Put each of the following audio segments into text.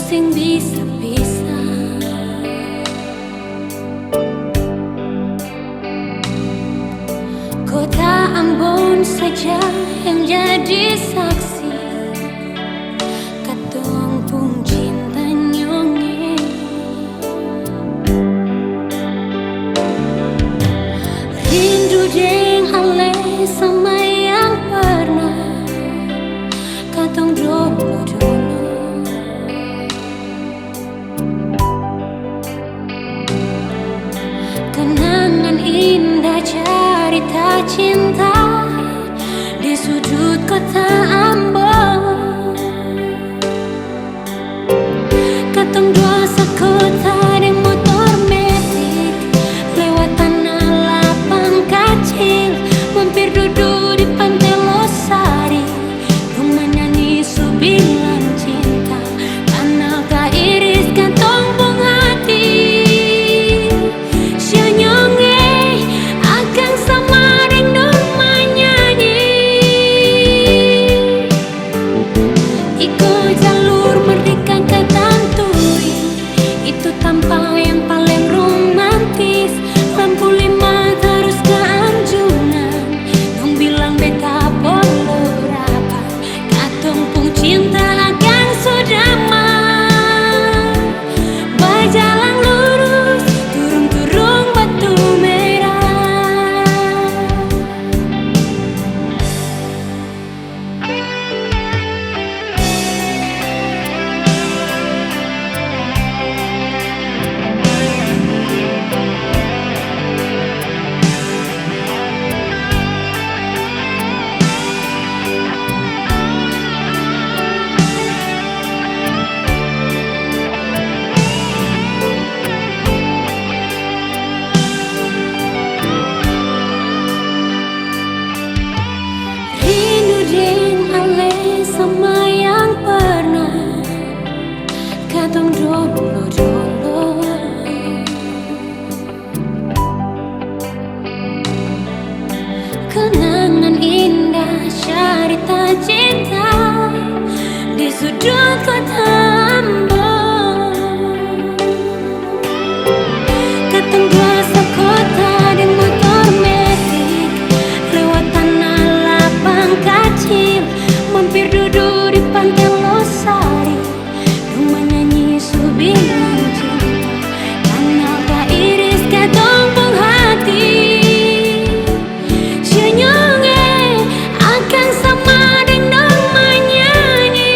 sing bisa-bisa. Kota Ambon saja yang jadi saksi, katong pun cinta nyonge. Rindu deng ale sama yang pernah katong dulu. Kenangan indah cerita cinta di sudut kota Ambon. Katong dua sekota deng motor metik lewat tanah lapang kecil, mampir duduk di pantai Losari, rumah nyanyi subilan cinta, tanah kairis kantong bung hati. Katong dulu. Kenangan indah cerita cinta di sudut kota Ambon. Katong dua sekota deng motor metik lewat tanah lapang kecil, mampir duduk di pantai Losari, rumah nyanyi subilan cinta, tanah kairis katong bung hati. Senyonge akan sama deng dong menyanyi.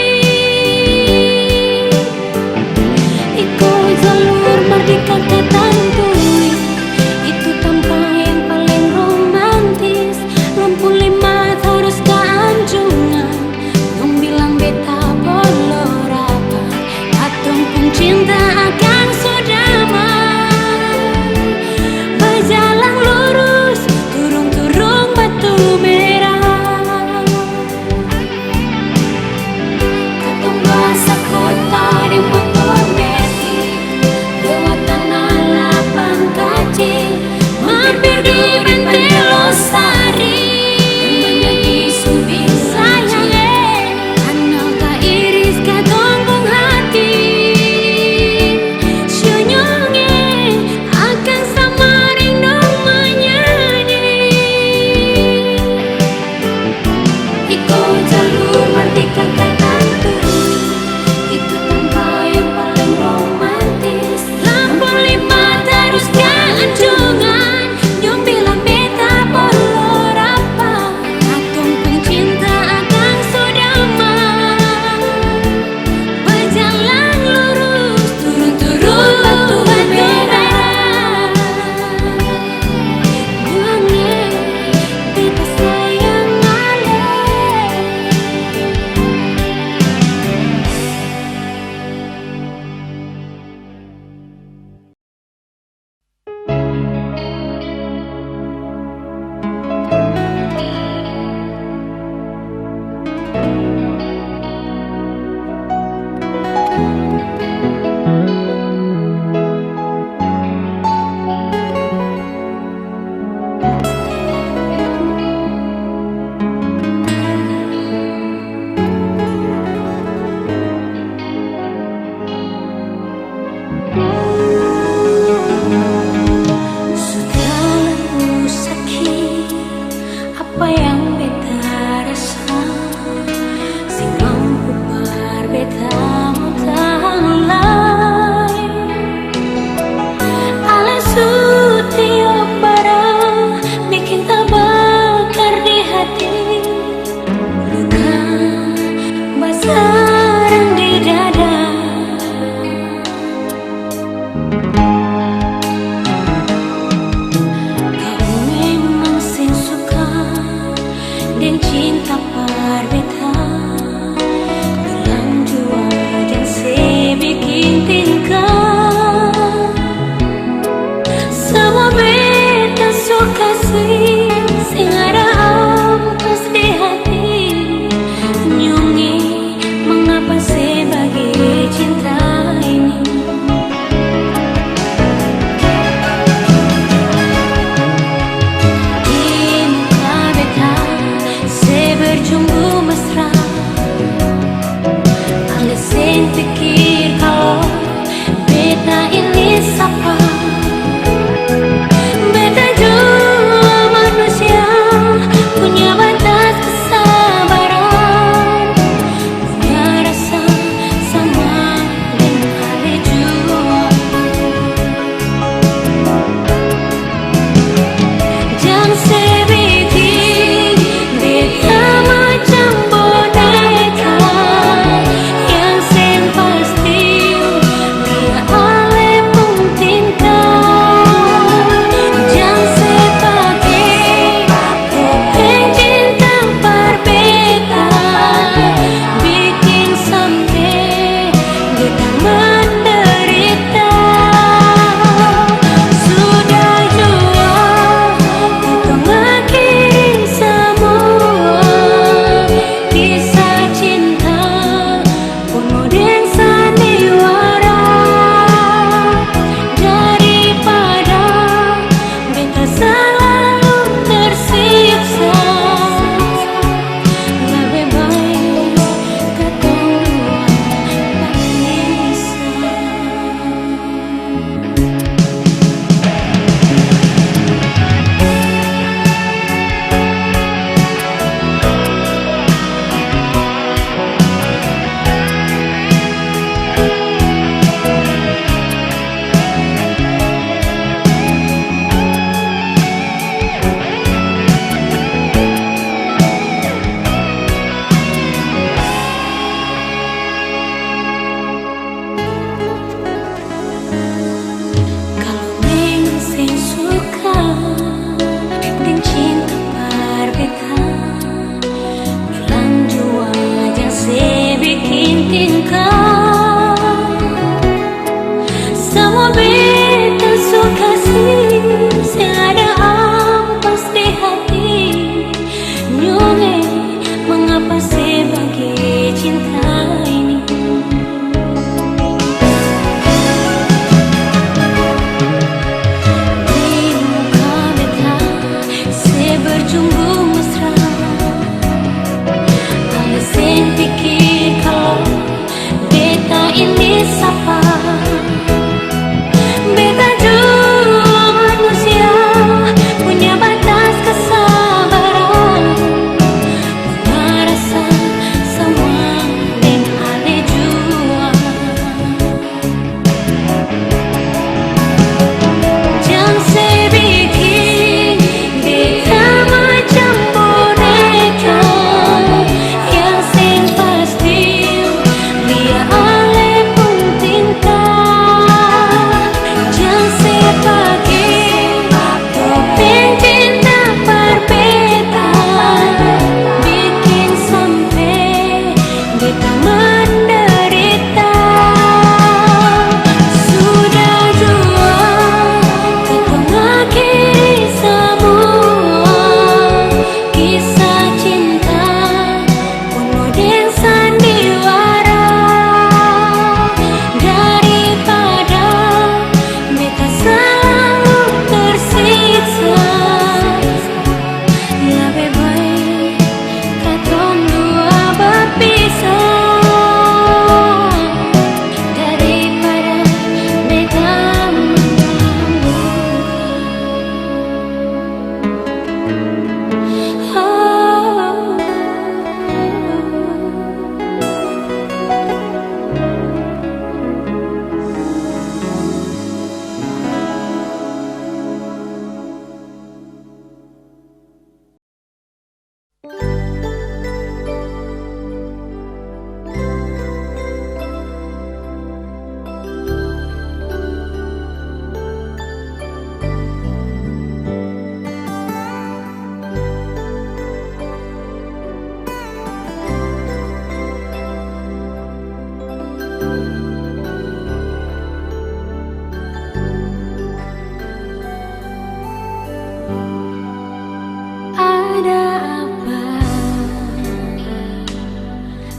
Ada apa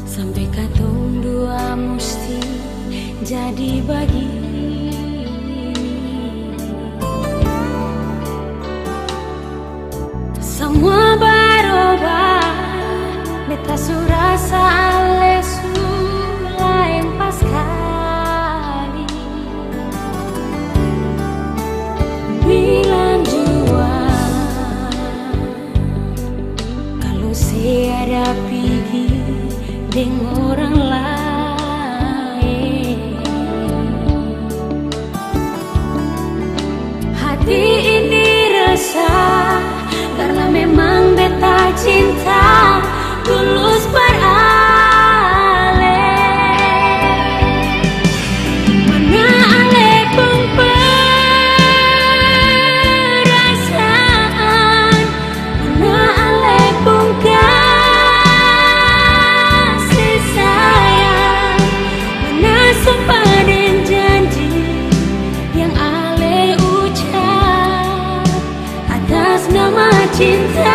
sampai katong dua mesti jadi begini? Semua berubah, beta surasa alesu lain pas kali. Bilang jua kalau saya ada pergi dengan orang lain. Hati ini resah karena memang beta cinta tulus beralih. Mana ale pun perasaan, mana ale pun kasih sayang, mana sumpah dan janji yang ale ucap atas nama cinta.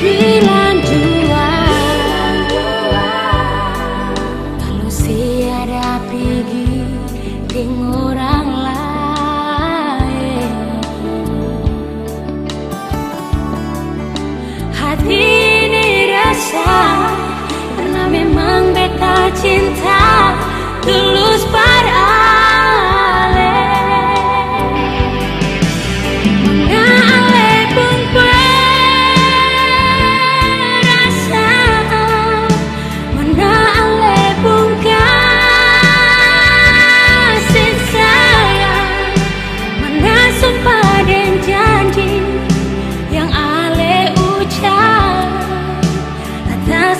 Bilang jua kalau saya ada pergi dengan orang lain. Hati ini rasa karena memang beta cinta tulus beralih.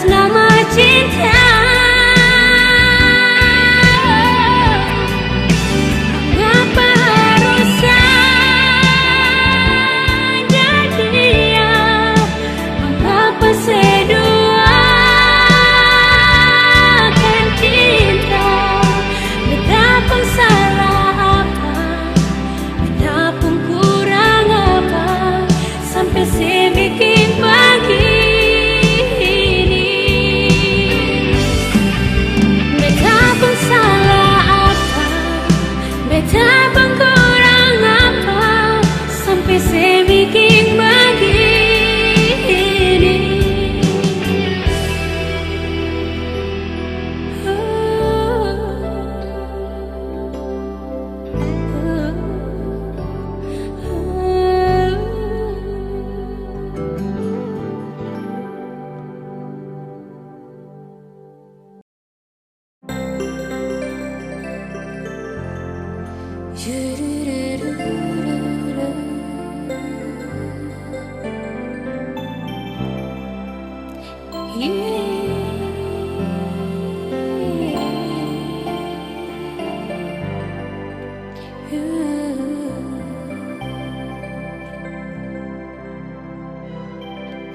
Nama cinta, mengapa harus jadian? Mengapa seduakan cinta? Betapa salah apa, betapa kurang apa, sampai saya bikin begini. Betapa kurang apa sampai saya bikin begini.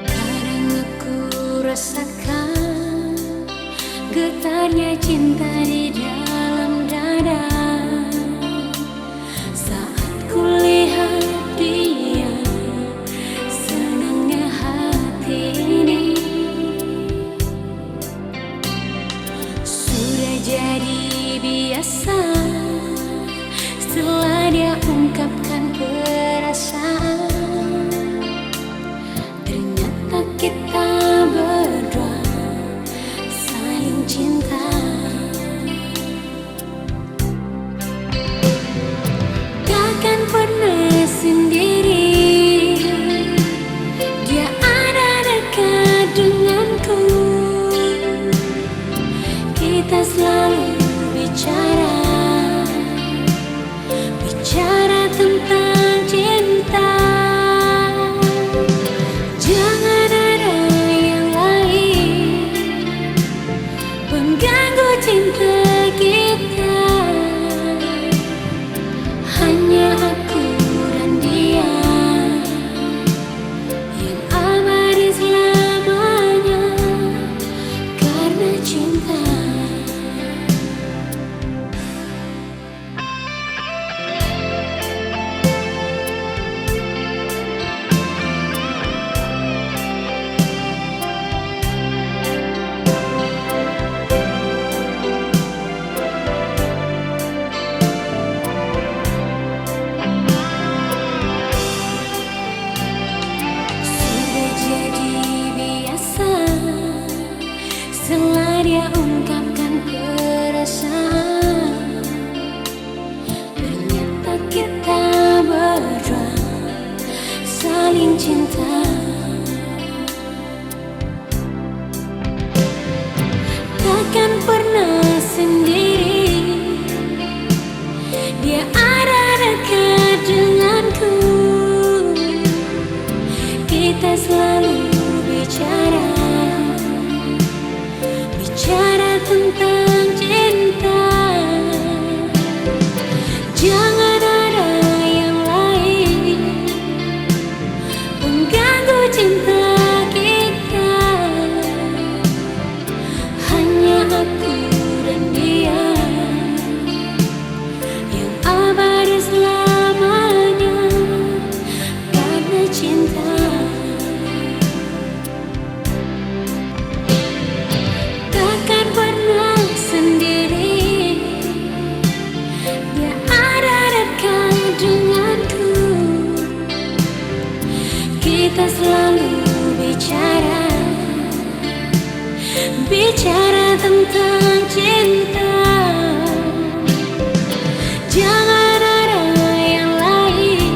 Kadang aku rasakan getarnya cinta di dalam dada saat kulihat dia, senangnya hati ini sudah jadi biasa setelah dia ungkapkan perasaan. Ternyata selalu bicara tentang cinta. Jangan ada yang lain mengganggu cinta kita. Hanya aku dan dia yang abadi selamanya karena cinta. Setelah dia ungkapkan perasaan, ternyata kita berdua saling cinta. Takkan pernah sendiri, dia ada dekat denganku. Kita selalu bicara tentang cinta. Jangan ada yang lain mengganggu cinta kita. Hanya aku dan dia yang abadi selamanya karena cinta. Kita selalu bicara tentang cinta. Jangan ada yang lain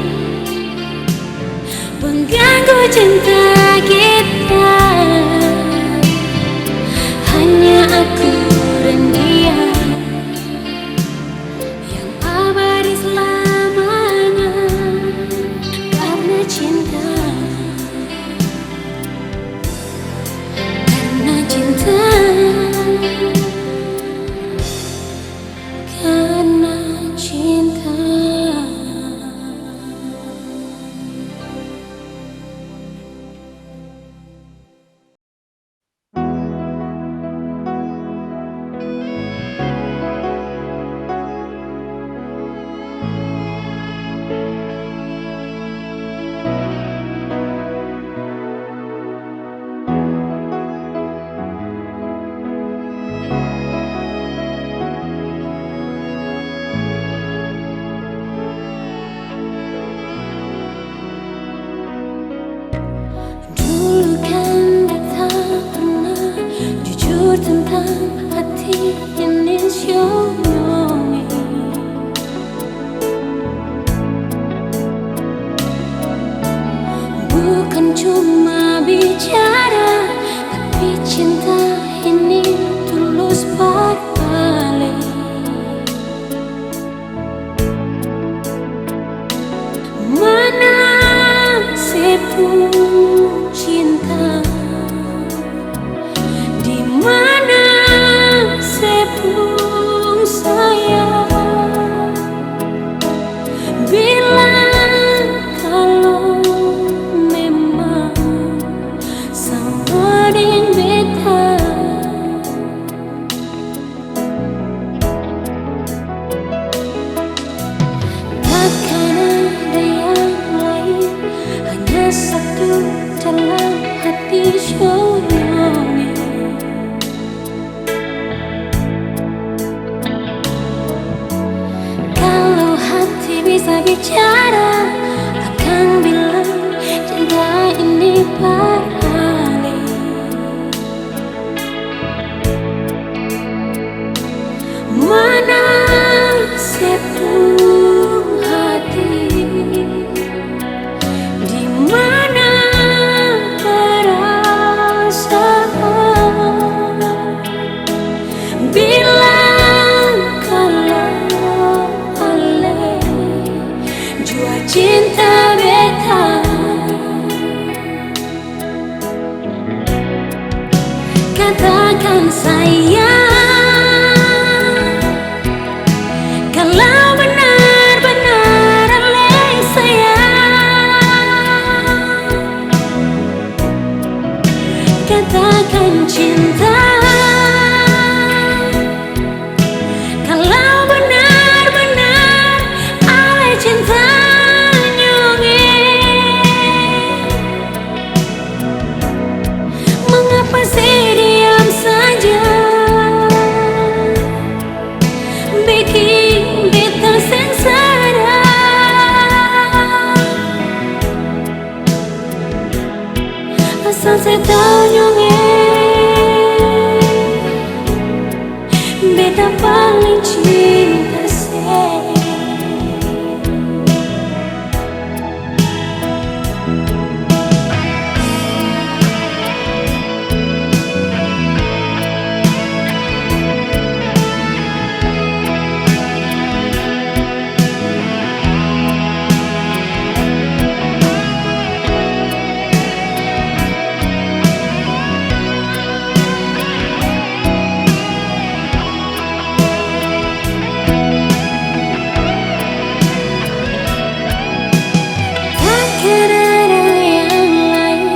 mengganggu cinta kita. Hanya aku dan dia yang abadi selamanya karena cinta. Karena cinta. Tentang hati ini siomi, bukan cuma bicara, tapi cinta ini tulus berbalik. Mana sepuluh cinta, mana sepung sayang, bilang kalau memang Katakan sayang, kalau benar-benar oleh sayang. Katakan cinta, kalau benar-benar oleh cinta. Mengapa sih diam saja, bikin beta sengsara. Asal saya tahu nyonge, beta paling cinta saya. Takkan ada yang lain,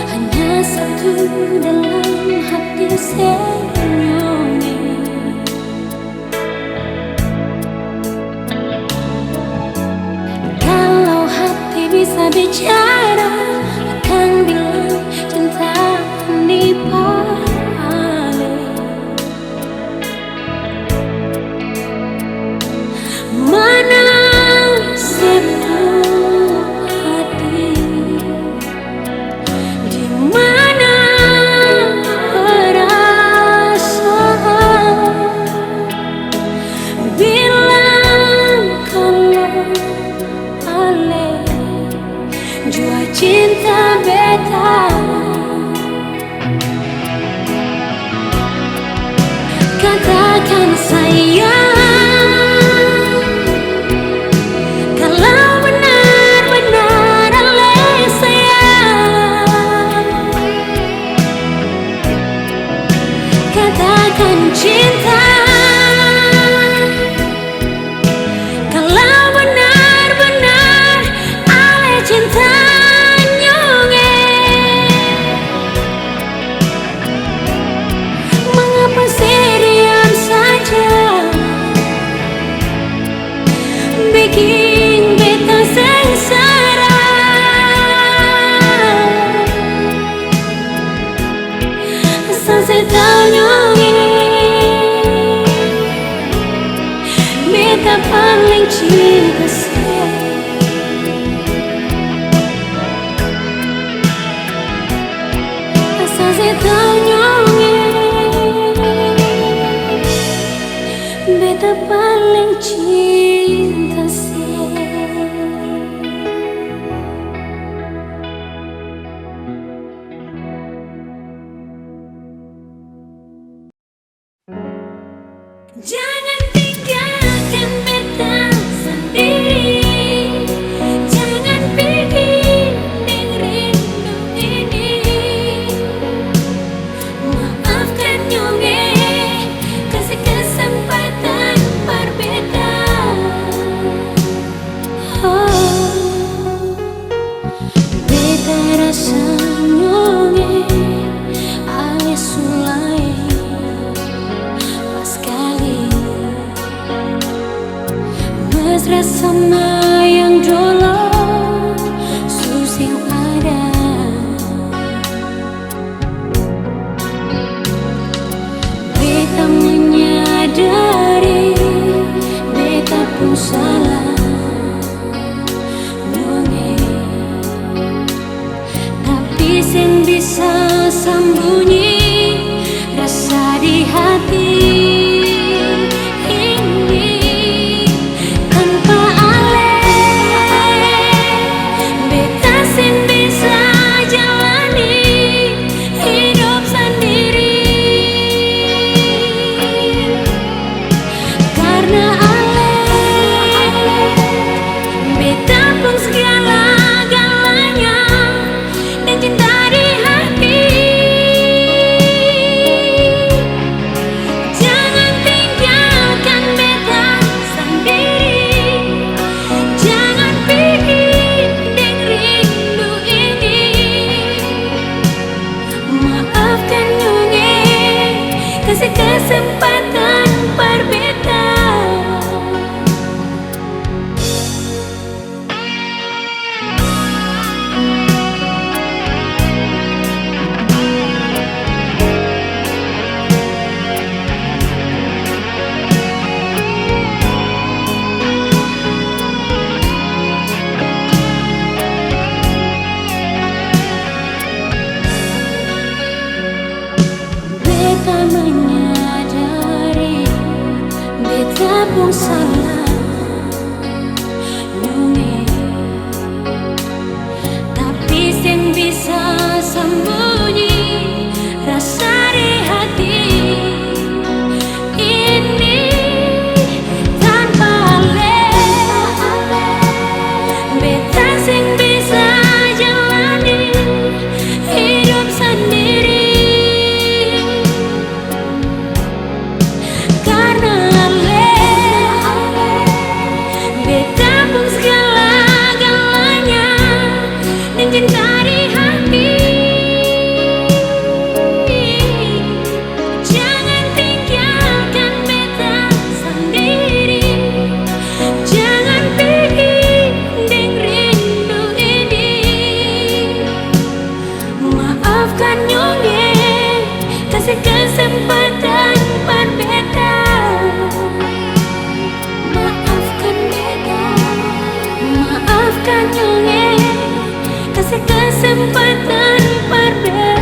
hanya satu dalam hati senyumnya. Kalau hati bisa bicara, akan bilang cinta dipalih. Mana sebuah hati, di mana perasaan, bilang kalau ale jua cinta beta. Katakan sayang, kalau benar-benar oleh sayang. Katakan cinta, kalau benar-benar oleh cinta nyonge. Mengapa sih diam saja, bikin beta sengsara. Asal saya tahu nyonge, beta paling cinta saya. Asal saya tahu nyonge, beta paling cinta saya. Jangan tinggalkan beta sendiri, jangan bikin deng rindu ini. Maafkan nyonge, kasih kesempatan berbeda. Oh, beta rasa nyonge ale sulai pas kali kasih kesempatan berbeda. Beta menyadari beta pun salah nyungi, tapi sing bisa sembunyi rasa di hati ini tanpa alih. Beta sing bisa jalani hidup sendiri. Kasih kesempatan berbeda. Maafkan beta, maafkan nyonge. Kasih kesempatan berbeda.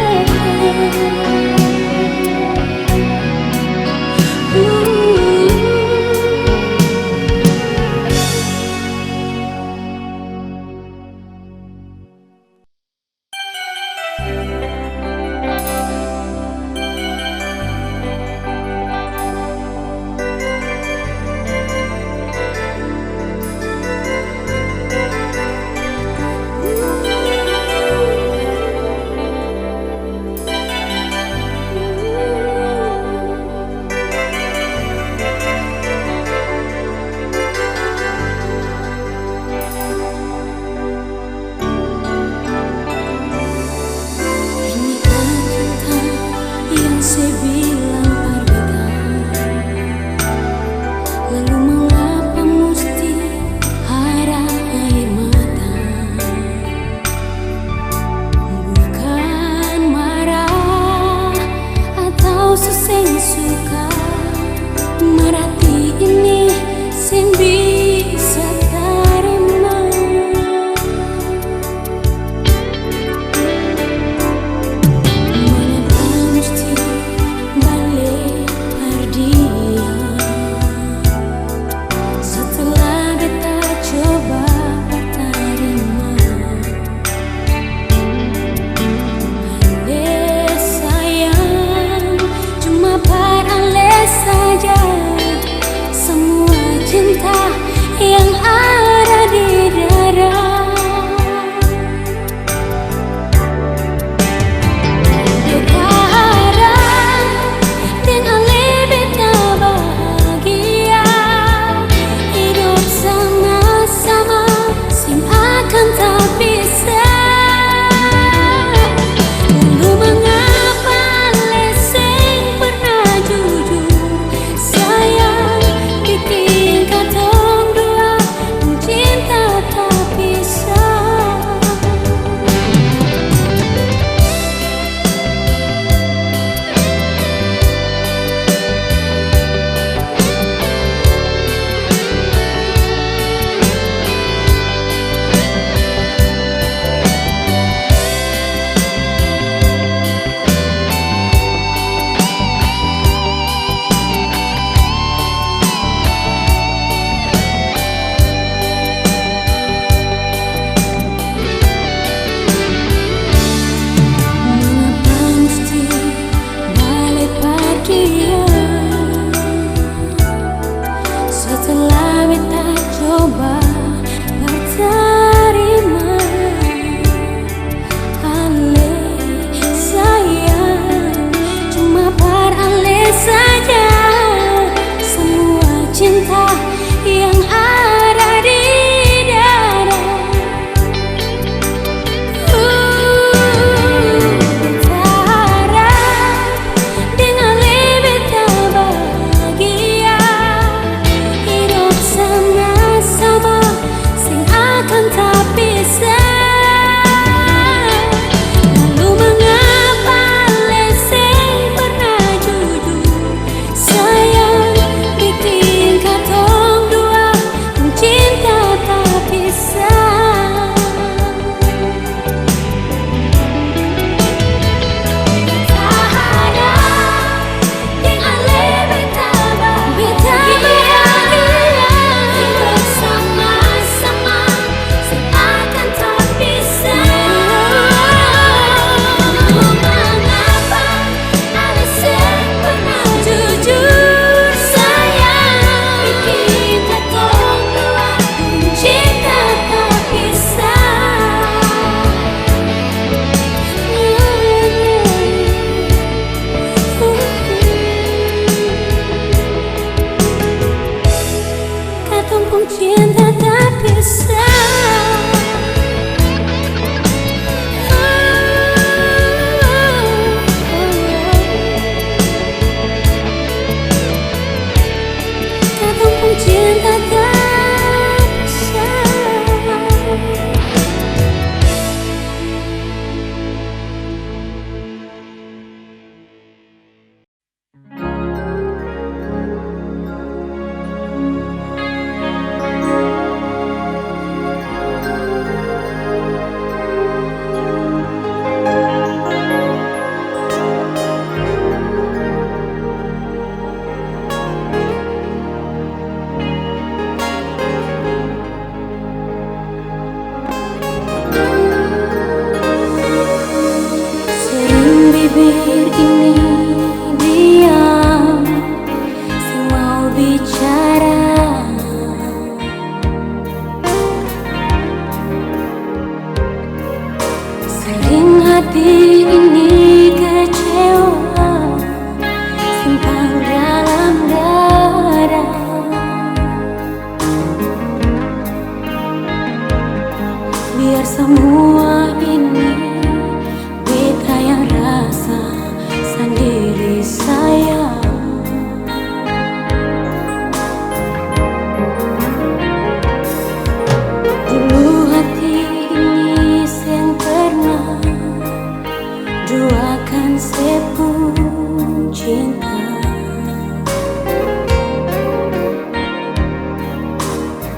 kan sepung cinta,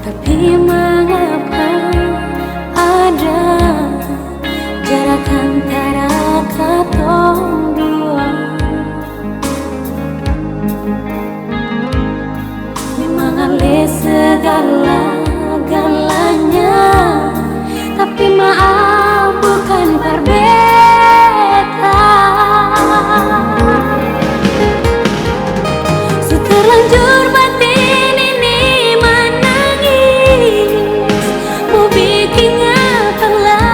tapi mengapa ada jarak antara katong dua? Memang ale segala-galanya, tapi maaf bukan berbeda. Terlanjur batin ini menangis, mau bikin apalah.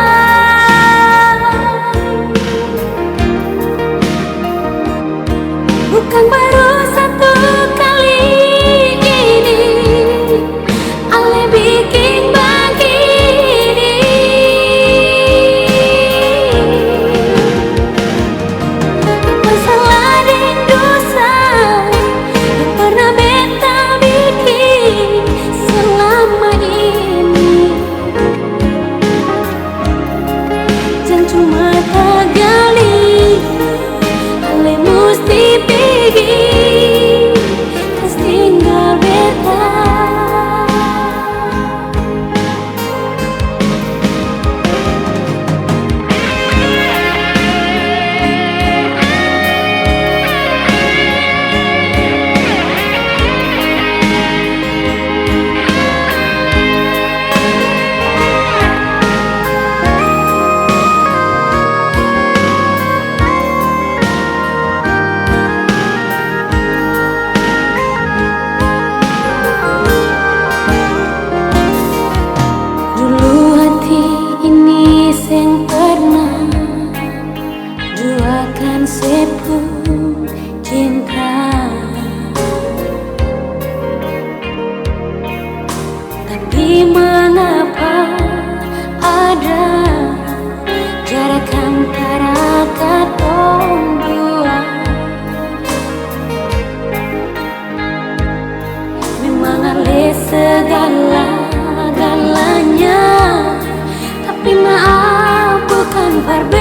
Bukan baru satu kali ini ale bikin begini. Apa salah dan dosa yang pernah beta bikin selama ini? Jangan cuma tagali ale musti pergi, terus tinggal beta. Yang pernah duakan sepung cinta, tapi mengapa ada jarak antara katong dua? Memang ale segala-galanya, tapi maaf bukan berbeda.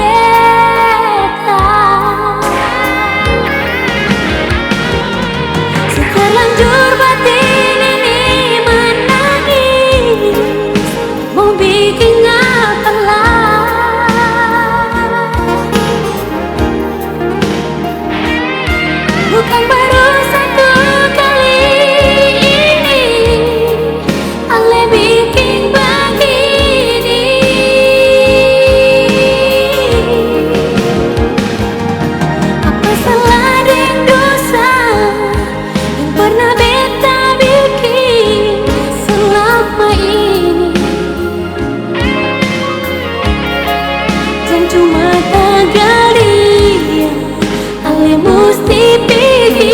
Terlanjur batin ini menangis, mau bikin apalah. Bukan baru satu kali ini ale bikin begini. Apa salah dan dosa yang pernah beta bikin selama ini? Jangan cuma tagali ale musti pergi.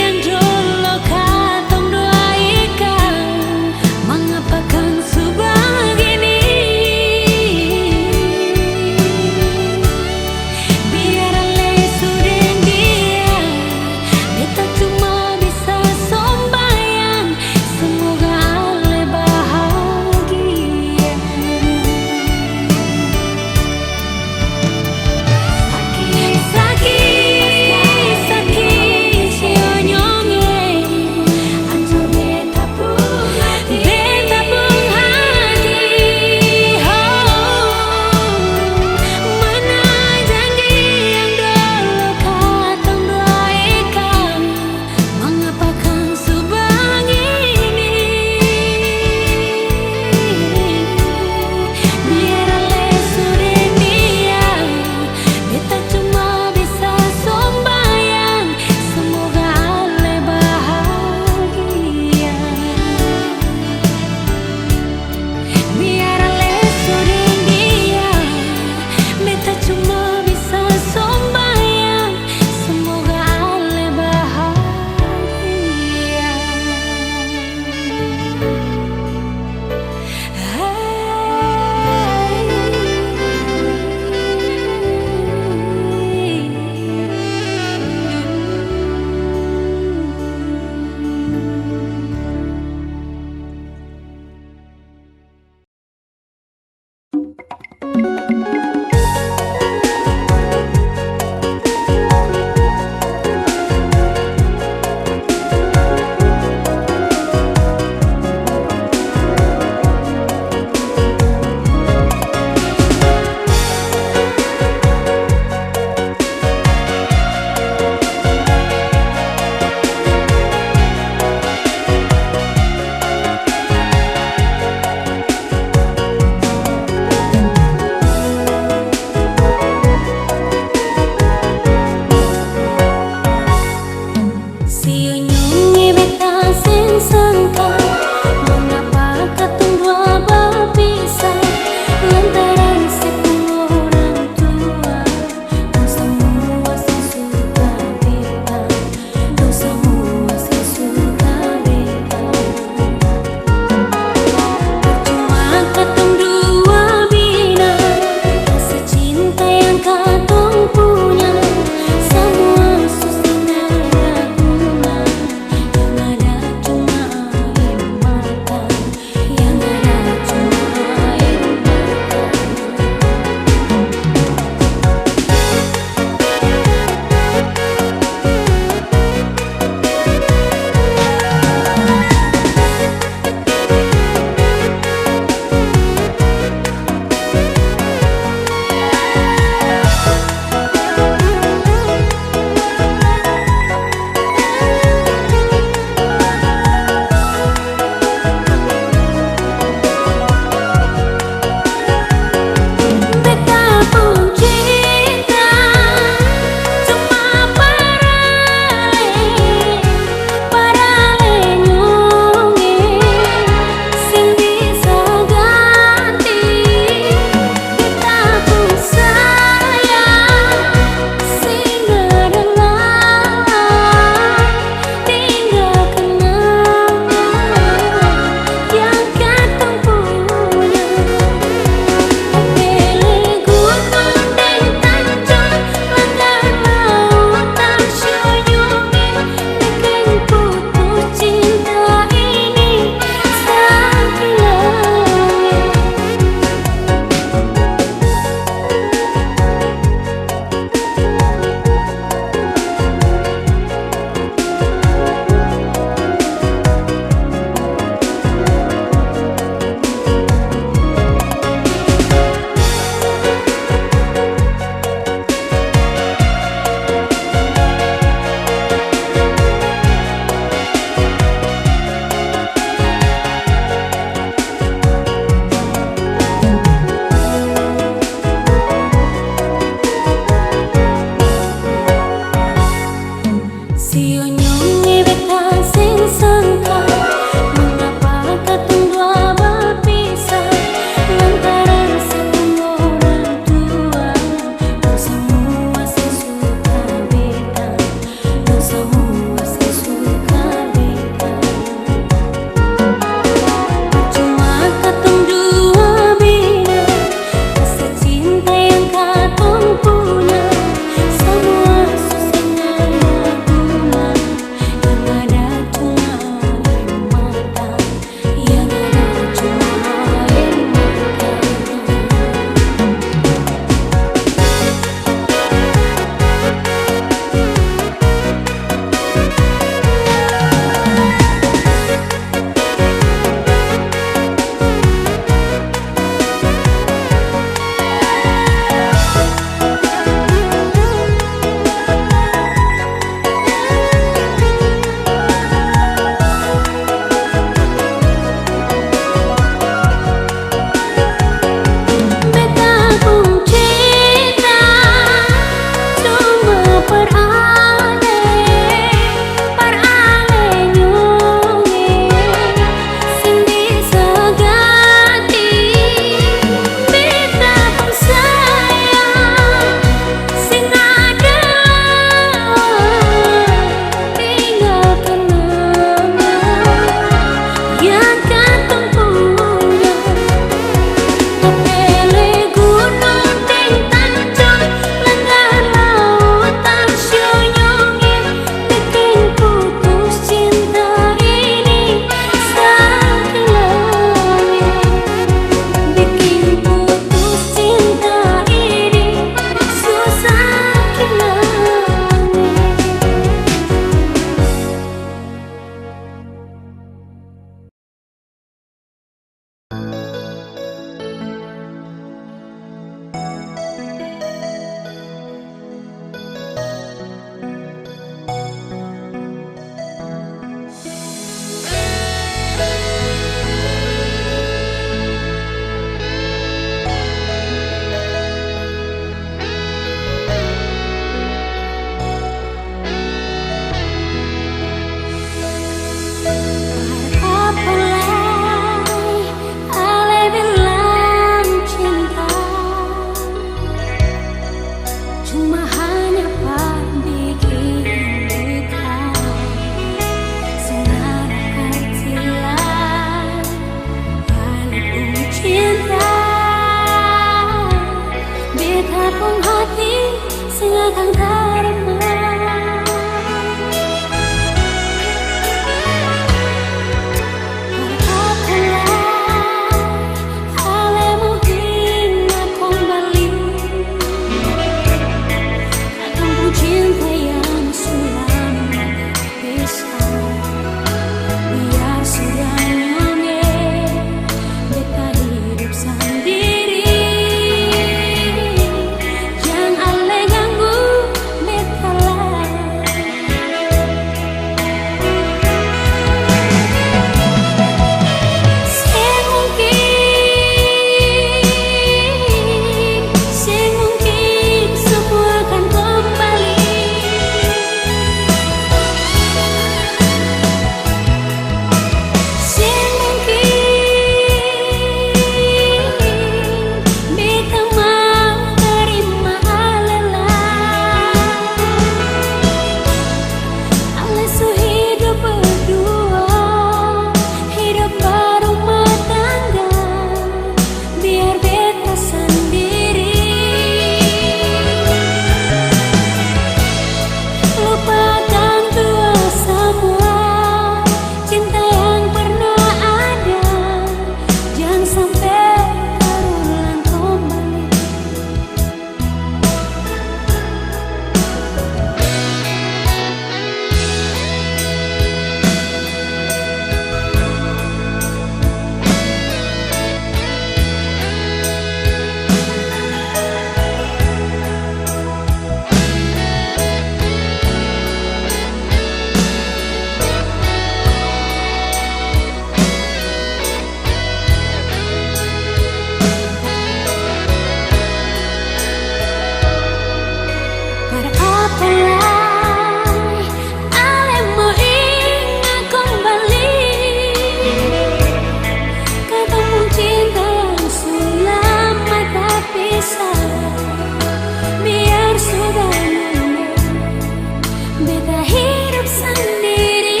beta hidup sendiri.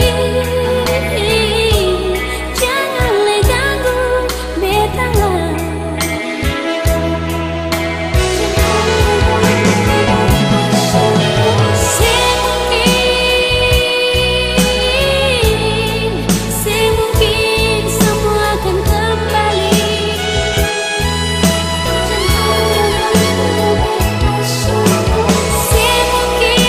Janganlah ganggu beta lah. Semungkin semua akan kembali. Semungkin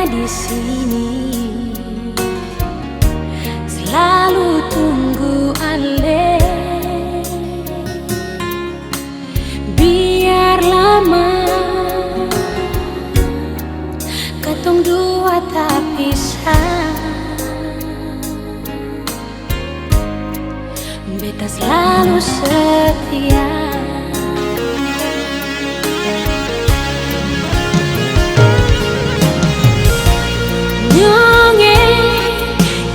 beta di sini selalu tunggu ale, biar lama katong dua tak pisah. Beta selalu setia.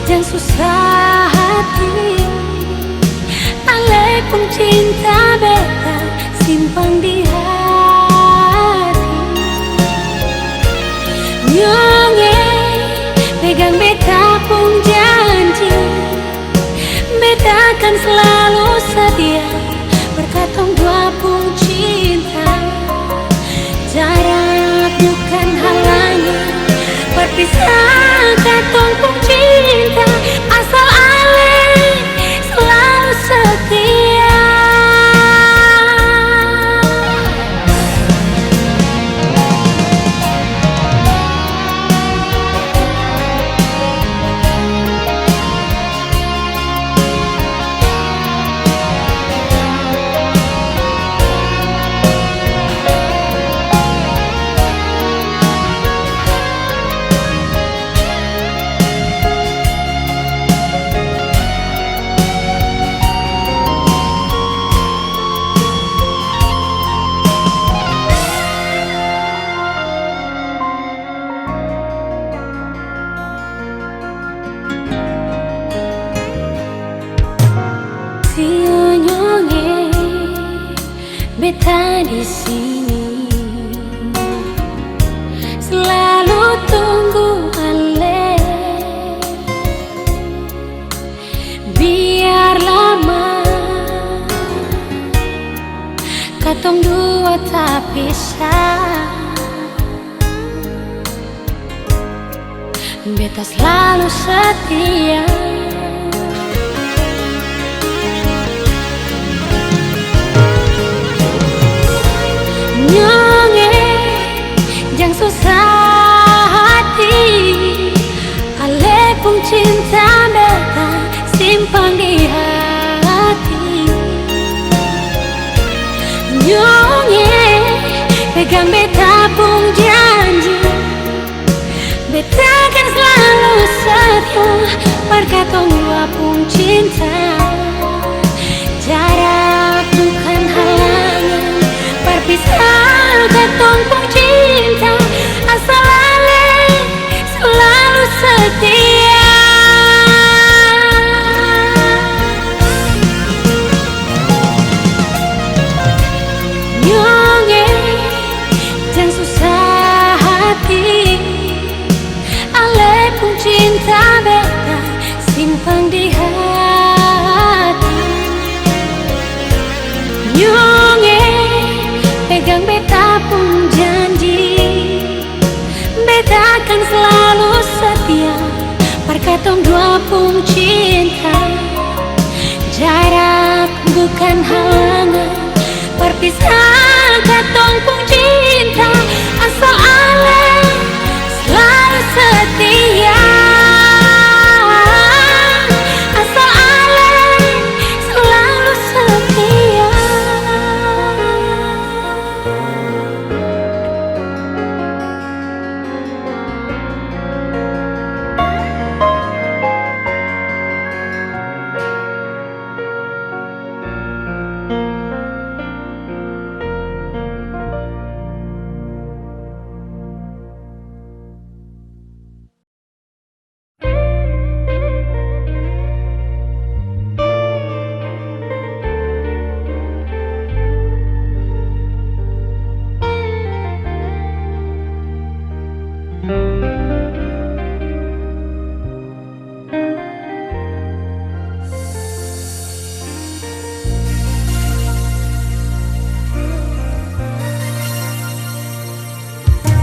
Jangan susah hati, ale pun cinta beta simpan di hati. Nyonge pegang beta pun janji, beta akan selalu setia. Berkatong dua pun cinta, jarak bukan halangan berpisah. Katong pun cinta, asal ale selalu setia. Beta di sini selalu tunggu ale, biar lama katong dua tak pisah. Beta selalu setia. Nyonge jangan susah hati, ale pun cinta beta simpan di hati. Nyonge pegang beta pun janji, beta akan selalu setia. Berkatong dua pun cinta, jarak bukan halangan berpisah. Katong pun cinta, asal ale selalu setia. Nyonge jangan susah hati, ale pun cinta beta simpan di hati. Nyonge pegang beta pun janji, beta akan selalu setia. Berkatong dua pun cinta, jarak bukan halangan berpisah. Katong pun cinta, asal ale selalu setia. Asal ale selalu setia.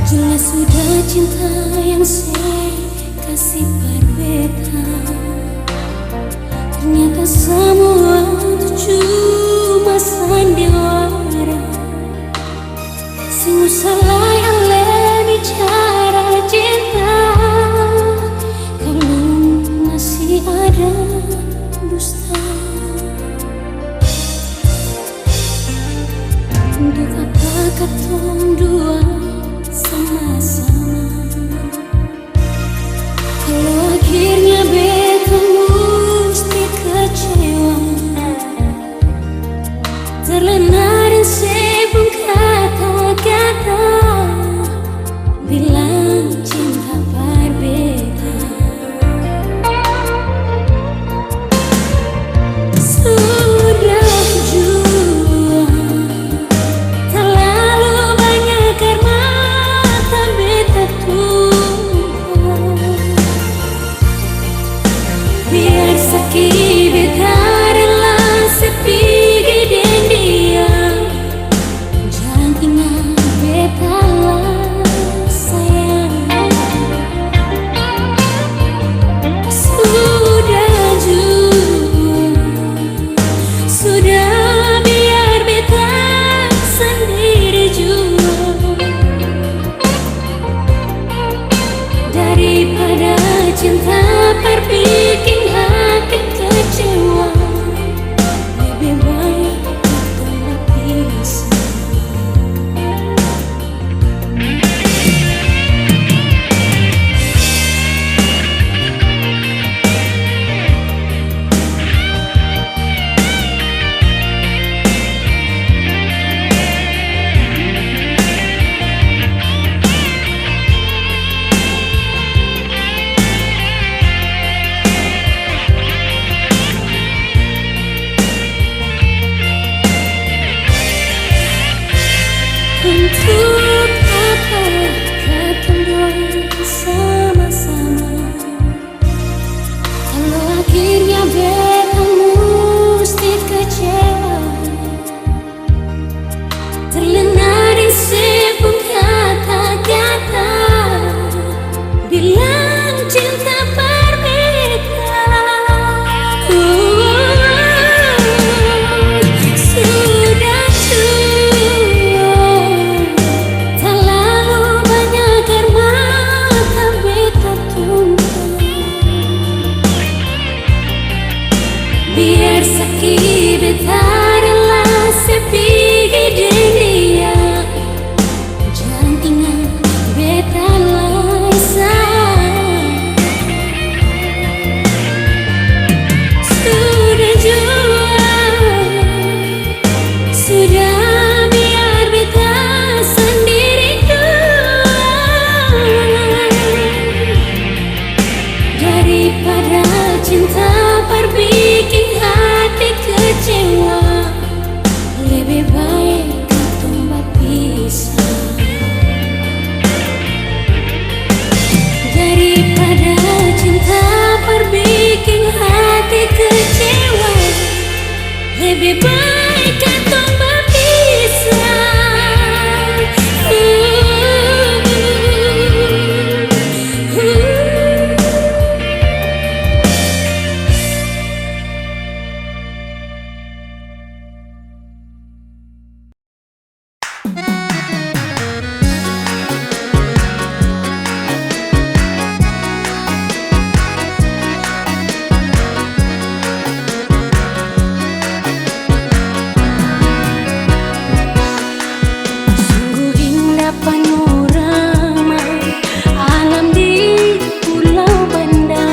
Jelas sudah cinta yang saya kasih pada beta, ternyata semua itu cuma sandiwara. Sing salah ale bicara cinta lebih baik katong berpisah. Sungguh indah panorama alam di Pulau Banda,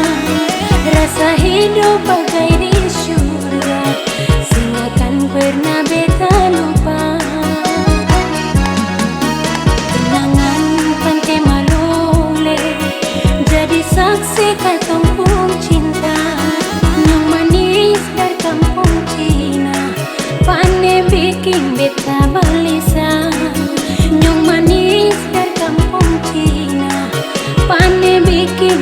rasa hidup bagai di surga, singgakan pernah beta lupa. Kenangan pantai Malole jadi saksi katong pun cinta, yang manis dari kampung Cina, pandai bikin beta balisa. Yang manis dari kampung Cina, pandai bikin